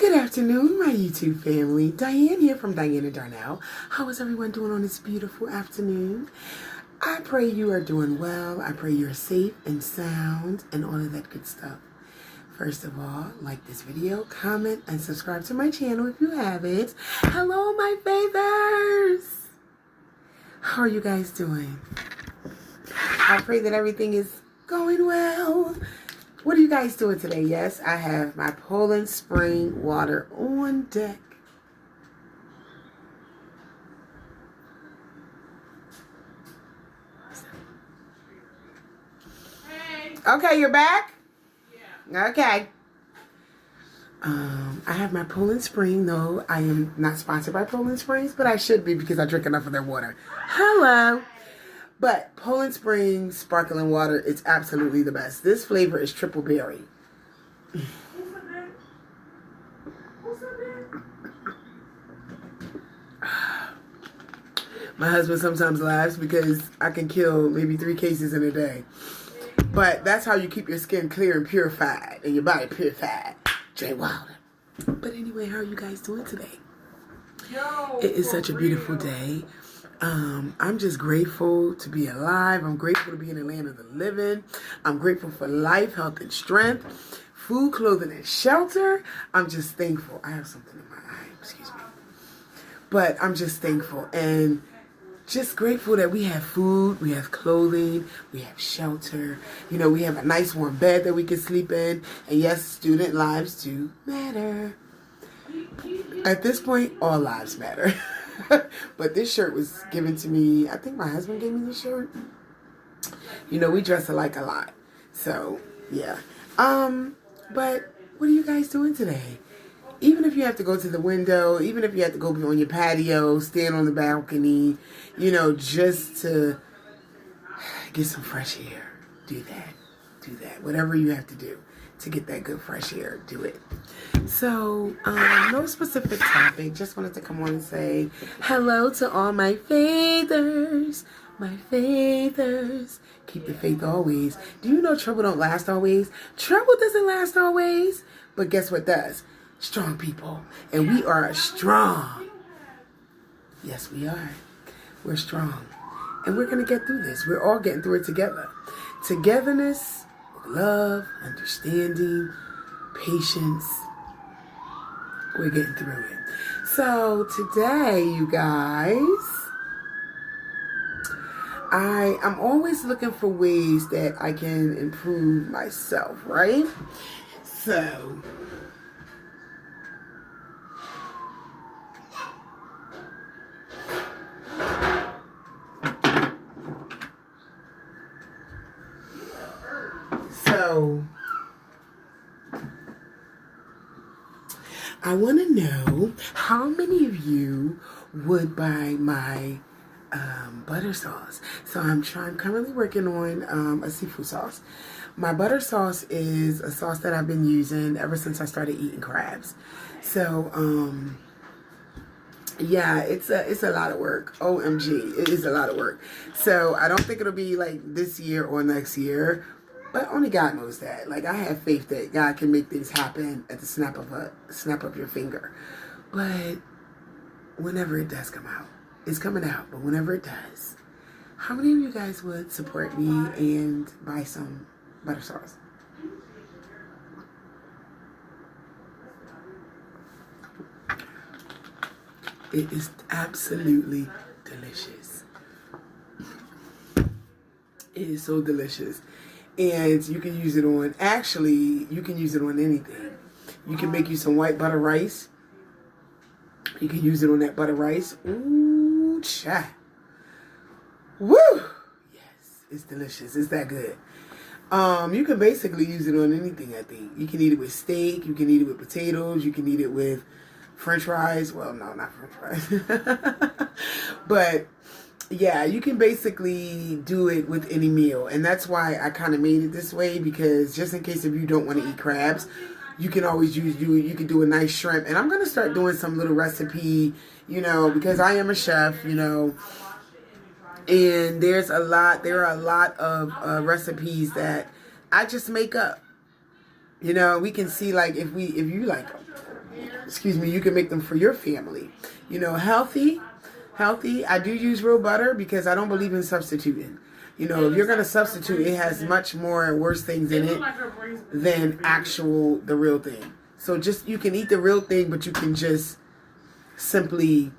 Good afternoon, my YouTube family. Diane here from Diane and Darnell. How is everyone doing on this beautiful afternoon? I pray you are doing well. I pray you're safe and sound and all of that good stuff. First of all, like this video, comment, and subscribe to my channel if you haven't. Hello, my favors. How are you guys doing? I pray that everything is going well. What are you guys doing today? Yes, I have my Poland Spring water on deck. Hey. Okay, you're back? Yeah. Okay. I have my Poland Spring. No, I am not sponsored by Poland Springs, but I should be because I drink enough of their water. Hello. But Poland Spring sparkling water is absolutely the best. This flavor is triple berry. My husband sometimes laughs because I can kill maybe 3 cases in a day. But that's how you keep your skin clear and purified and your body purified. Jay Wilder. But anyway, how are you guys doing today? It is such a beautiful day. I'm just grateful to be alive. I'm grateful to be in the land of the living. I'm grateful for life, health, and strength, food, clothing, and shelter. I'm just thankful. I have something in my eye. Excuse me. But I'm just thankful and just grateful that we have food, we have clothing, we have shelter. You know, we have a nice warm bed that we can sleep in. And yes, student lives do matter. At this point, all lives matter. But this shirt was given to me. I think my husband gave me this shirt. You know, we dress alike a lot. So, yeah. But what are you guys doing today? Even if you have to go to the window, even if you have to go on your patio, stand on the balcony, you know, just to get some fresh air, do that. Do that. Whatever you have to do to get that good fresh air, do it. So, no specific topic. Just wanted to come on and say hello to all my faithers. My faithers. Keep the faith always. Do you know trouble don't last always? Trouble doesn't last always. But guess what does? Strong people. And we are strong. Yes, we are. We're strong. And we're going to get through this. We're all getting through it together. Togetherness, love, understanding, patience. We're getting through it. So today, you guys, I'm always looking for ways that I can improve myself, right? So I want to know how many of you would buy my butter sauce. So I'm currently working on a seafood sauce. My butter sauce is a sauce that I've been using ever since I started eating crabs. So yeah, it's a lot of work. OMG, it is a lot of work. So I don't think it'll be like this year or next year. But only God knows that. Like, I have faith that God can make things happen at the snap of your finger. But whenever it does come out, it's coming out. But whenever it does, how many of you guys would support me and buy some butter sauce? It is absolutely delicious. It is so delicious. And you can use it on, actually, you can use it on anything. You can make you some white butter rice. You can use it on that butter rice. Ooh, cha. Woo! Yes, it's delicious. It's that good. You can basically use it on anything, I think. You can eat it with steak. You can eat it with potatoes. You can eat it with French fries. Well, no, not French fries. But yeah, you can basically do it with any meal. And that's why I kind of made it this way, because just in case if you don't want to eat crabs, you can always you can do a nice shrimp. And I'm going to start doing some little recipe, you know, because I am a chef, you know. And there are a lot of recipes that I just make up. You know, we can see, like, if you like excuse me, you can make them for your family. You know, healthy. I do use real butter because I don't believe in substituting. You know, if you're going to substitute, it has much more worse things in it than the real thing. So just, you can eat the real thing, but you can just simply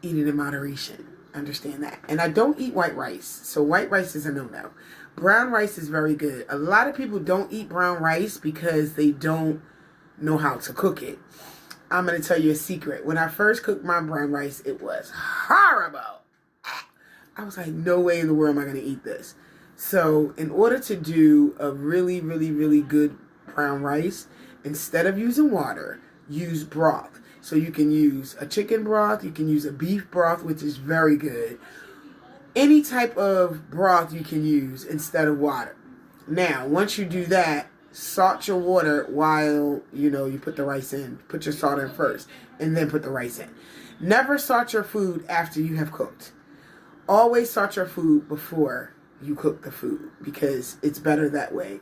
eat it in moderation. Understand that. And I don't eat white rice. So white rice is a no-no. Brown rice is very good. A lot of people don't eat brown rice because they don't know how to cook it. I'm going to tell you a secret. When I first cooked my brown rice, it was horrible. I was like, no way in the world am I going to eat this. So in order to do a really, really, really good brown rice, instead of using water, use broth. So you can use a chicken broth, you can use a beef broth, which is very good. Any type of broth you can use instead of water. Now, once you do that, salt your water while, you put the rice in. Put your salt in first, and then put the rice in. Never salt your food after you have cooked. Always salt your food before you cook the food, because it's better that way.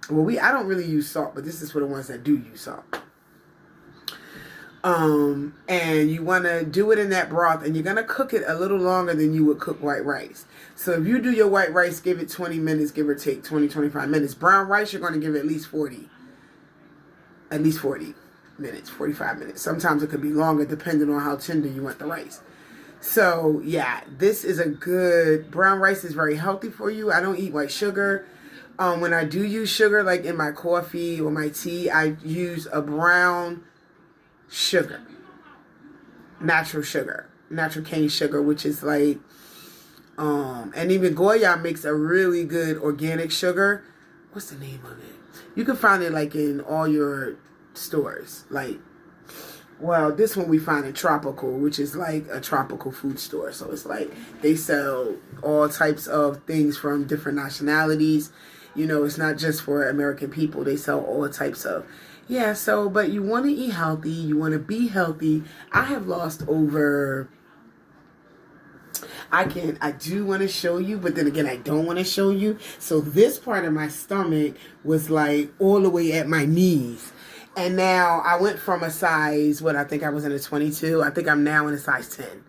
Well, I don't really use salt, but this is for the ones that do use salt. And you want to do it in that broth, and you're going to cook it a little longer than you would cook white rice. So if you do your white rice, give it 20 minutes, give or take 20, 25 minutes. Brown rice, you're going to give it at least 40 minutes, 45 minutes. Sometimes it could be longer depending on how tender you want the rice. So yeah, this is a good, brown rice is very healthy for you. I don't eat white sugar. When I do use sugar, like in my coffee or my tea, I use a brown sugar, natural cane sugar, which is like, and even Goya makes a really good organic sugar. What's the name of it? You can find it like in all your stores. Like, well, this one we find in Tropical, which is like a tropical food store. So it's like they sell all types of things from different nationalities. It's not just for American people. They sell all types of. Yeah, so, but you want to eat healthy. You want to be healthy. I have lost over, I do want to show you, but then again, I don't want to show you. So this part of my stomach was like all the way at my knees. And now I went from a size, I think I was in a 22. I think I'm now in a size 10.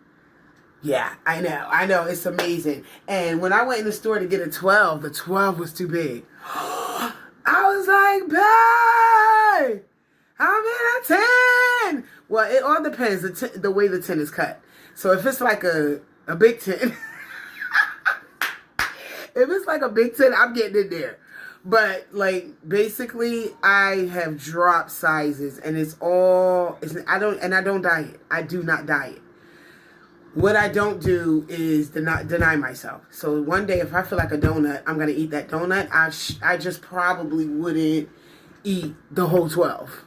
Yeah, I know. It's amazing. And when I went in the store to get a 12, the 12 was too big. I was like, babe, I'm in a 10. Well, it all depends the way the 10 is cut. So if it's like a big 10, if it's like a big 10, I'm getting in there. But like basically, I have dropped sizes, and I don't diet. I do not diet. What I don't do is deny myself. So one day, if I feel like a donut, I'm going to eat that donut. I just probably wouldn't eat the whole 12.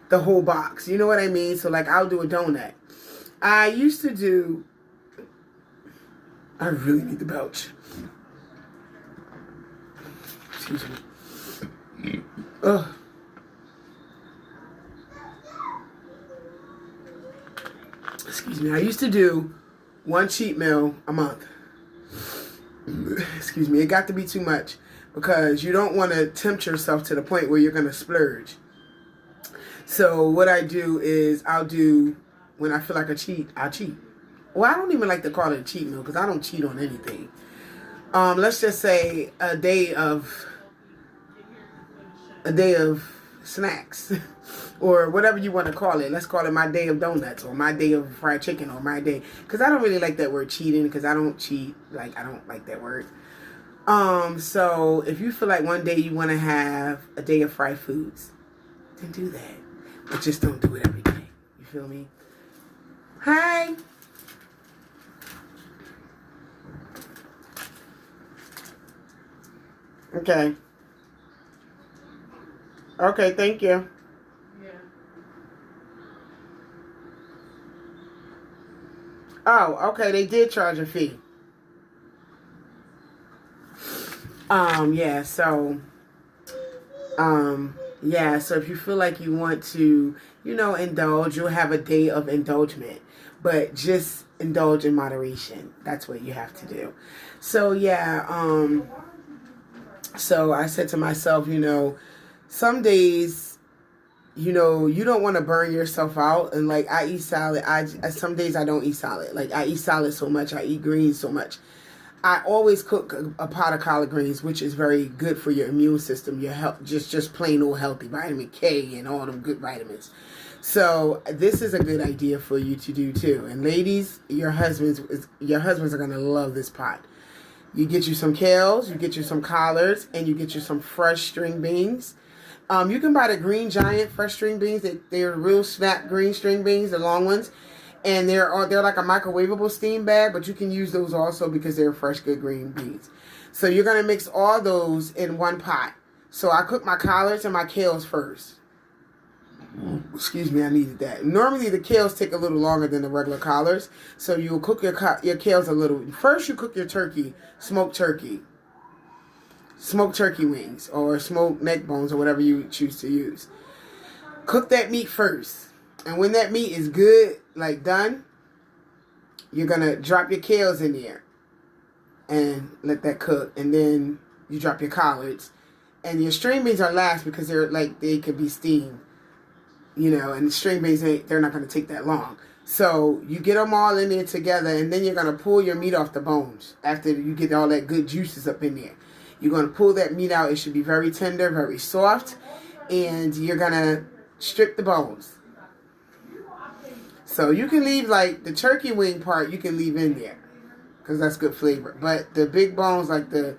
The whole box. You know what I mean? So like, I'll do a donut. I really need to belch. Excuse me. Ugh. Excuse me. I used to do one cheat meal a month. Excuse me. It got to be too much because you don't want to tempt yourself to the point where you're going to splurge. So what I do is when I feel like I'll cheat. Well, I don't even like to call it a cheat meal because I don't cheat on anything. Let's just say a day of snacks or whatever you want to call it. Let's call it my day of donuts or my day of fried chicken or my day, because I don't really like that word cheating, because I don't cheat. Like, I don't like that word. So if you feel like one day you want to have a day of fried foods, then do that, but just don't do it every day. You feel me? Hi. Okay. Okay, thank you. Yeah. Oh, okay, they did charge a fee. So if you feel like you want to, indulge, you'll have a day of indulgement. But just indulge in moderation. That's what you have to do. So so I said to myself, some days you know, you don't want to burn yourself out. And like, I eat salad. Some days I don't eat salad. Like, I eat salad so much. I eat greens so much. I always cook a pot of collard greens, which is very good for your immune system, your health, just plain old healthy, vitamin K and all them good vitamins. So this is a good idea for you to do too. And ladies, your husbands are gonna love this pot. You get you some kales, you get you some collards, and you get you some fresh string beans. You can buy the Green Giant fresh string beans. They're real snap green string beans, the long ones. And they're like a microwavable steam bag, but you can use those also because they're fresh, good green beans. So you're going to mix all those in one pot. So I cook my collards and my kales first. Excuse me, I needed that. Normally the kales take a little longer than the regular collards. So you'll cook your kales a little. First you cook your turkey, smoked turkey wings or smoked neck bones or whatever you choose to use. Cook that meat first. And when that meat is good, like done, you're going to drop your kales in there and let that cook. And then you drop your collards. And your string beans are last because they could be steamed. You know, and the string beans, they're not going to take that long. So you get them all in there together, and then you're going to pull your meat off the bones after you get all that good juices up in there. You're going to pull that meat out. It should be very tender, very soft. And you're going to strip the bones. So you can leave, like, the turkey wing part, you can leave in there. Because that's good flavor. But the big bones, like the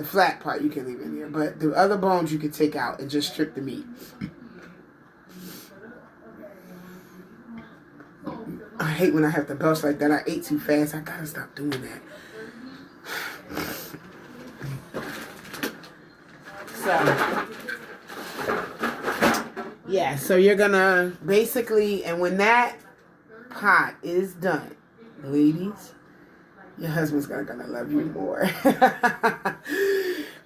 flat part, you can leave in there. But the other bones you can take out and just strip the meat. I hate when I have to belch like that. I ate too fast. I gotta stop doing that. So you're gonna basically, and when that pot is done, ladies, your husband's gonna love you more.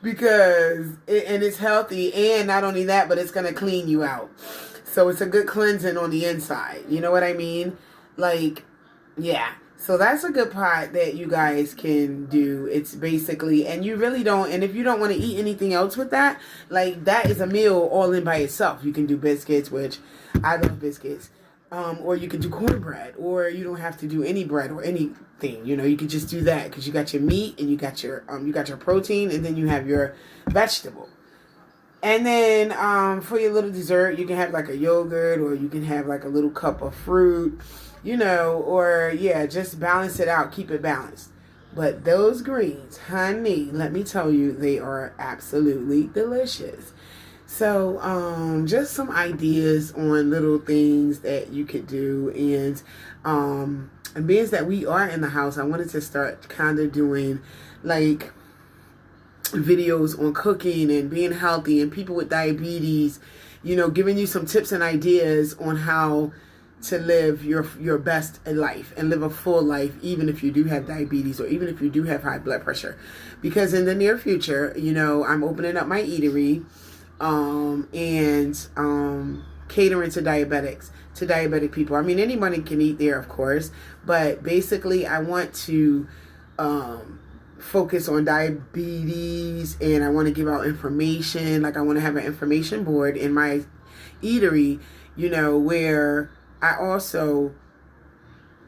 Because it's healthy, and not only that, but it's gonna clean you out. So it's a good cleansing on the inside. You know what I mean? Like, yeah. So that's a good pot that you guys can do. It's basically, and you really don't, and if you don't want to eat anything else with that, like, that is a meal all in by itself. You can do biscuits, which I love biscuits. Or you can do cornbread, or you don't have to do any bread or anything. You know, you can just do that because you got your meat and you got your protein, and then you have your vegetable. And then for your little dessert, you can have like a yogurt, or you can have like a little cup of fruit, you know, or yeah, just balance it out, keep it balanced. But those greens, honey, let me tell you, they are absolutely delicious. So just some ideas on little things that you could do. And being that we are in the house, I wanted to start kind of doing like videos on cooking and being healthy and people with diabetes, you know, giving you some tips and ideas on how to live your best in life and live a full life, even if you do have diabetes or even if you do have high blood pressure. Because in the near future, you know, I'm opening up my eatery and catering to diabetic people. I mean, anybody can eat there, of course, but basically I want to focus on diabetes, and I want to give out information. Like, I want to have an information board in my eatery, you know, where I also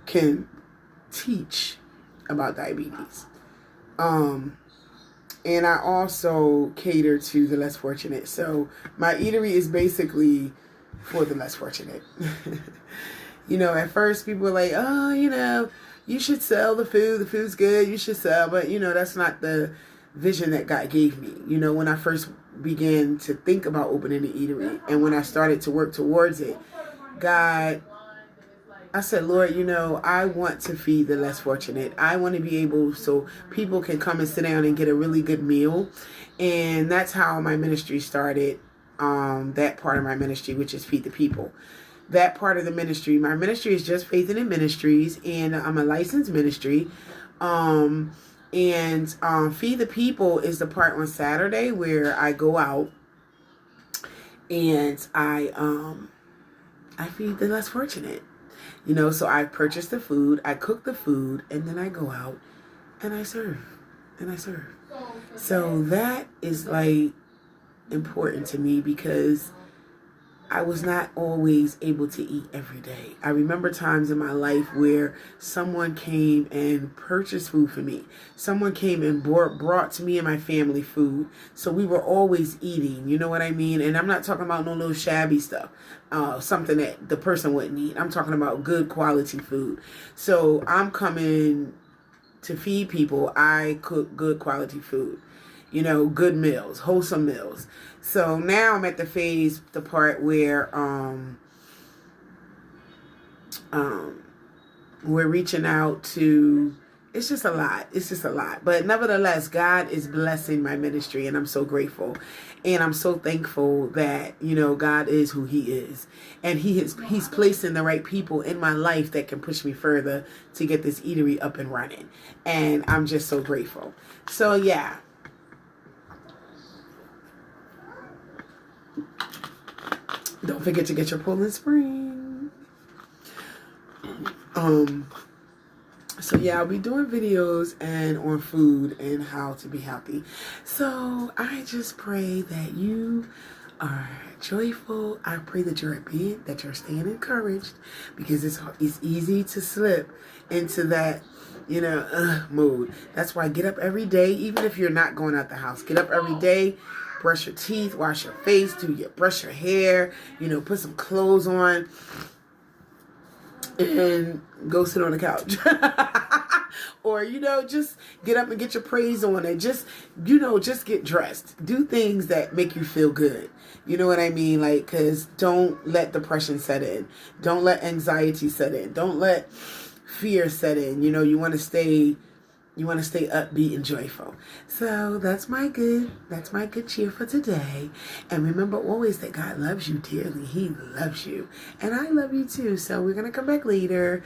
can teach about diabetes. And I also cater to the less fortunate. So my eatery is basically for the less fortunate. You know, at first people were like, oh, you know, you should sell the food. The food's good. You should sell. But, you know, that's not the vision that God gave me. You know, when I first began to think about opening the eatery and when I started to work towards it, I said, Lord, you know, I want to feed the less fortunate. I want to be able so people can come and sit down and get a really good meal. And that's how my ministry started, that part of my ministry, which is Feed the People. That part of the ministry, my ministry is just Faith in It Ministries, and I'm a licensed ministry. And Feed the People is the part on Saturday where I go out and I feed the less fortunate. You know, so I purchase the food, I cook the food, and then I go out and I serve. So that is like important to me because I was not always able to eat every day. I remember times in my life where someone came and purchased food for me. Someone came and brought to me and my family food. So we were always eating, you know what I mean? And I'm not talking about no little shabby stuff, something that the person wouldn't eat. I'm talking about good quality food. So I'm coming to feed people. I cook good quality food. You know, good meals, wholesome meals. So now I'm at the part where we're reaching out to, it's just a lot. It's just a lot. But nevertheless, God is blessing my ministry, and I'm so grateful. And I'm so thankful that, you know, God is who he is. And he's placing the right people in my life that can push me further to get this eatery up and running. And I'm just so grateful. So yeah. Don't forget to get your Poland Spring. So yeah, I'll be doing videos and on food and how to be healthy. So I just pray that you are joyful. I pray that you're at bed, that you're staying encouraged, because it's easy to slip into that, you know, mood. That's why I get up every day, even if you're not going out the house. Get up every day. Brush your teeth, wash your face, brush your hair, you know, put some clothes on, and go sit on the couch. Or, you know, just get up and get your praise on, and just, you know, just get dressed. Do things that make you feel good. You know what I mean? Like, because don't let depression set in. Don't let anxiety set in. Don't let fear set in. You know, you want to stay upbeat and joyful. So that's my good cheer for today. And remember always that God loves you dearly. He loves you. And I love you too. So we're going to come back later.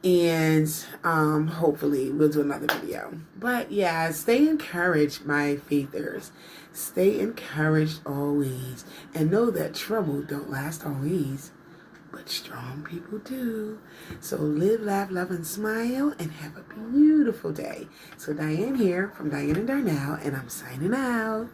And hopefully we'll do another video. But yeah, stay encouraged, my faithers. Stay encouraged always. And know that trouble don't last always. But strong people do. So live, laugh, love, and smile, and have a beautiful day. So Diane here from Diane and Darnell, and I'm signing out.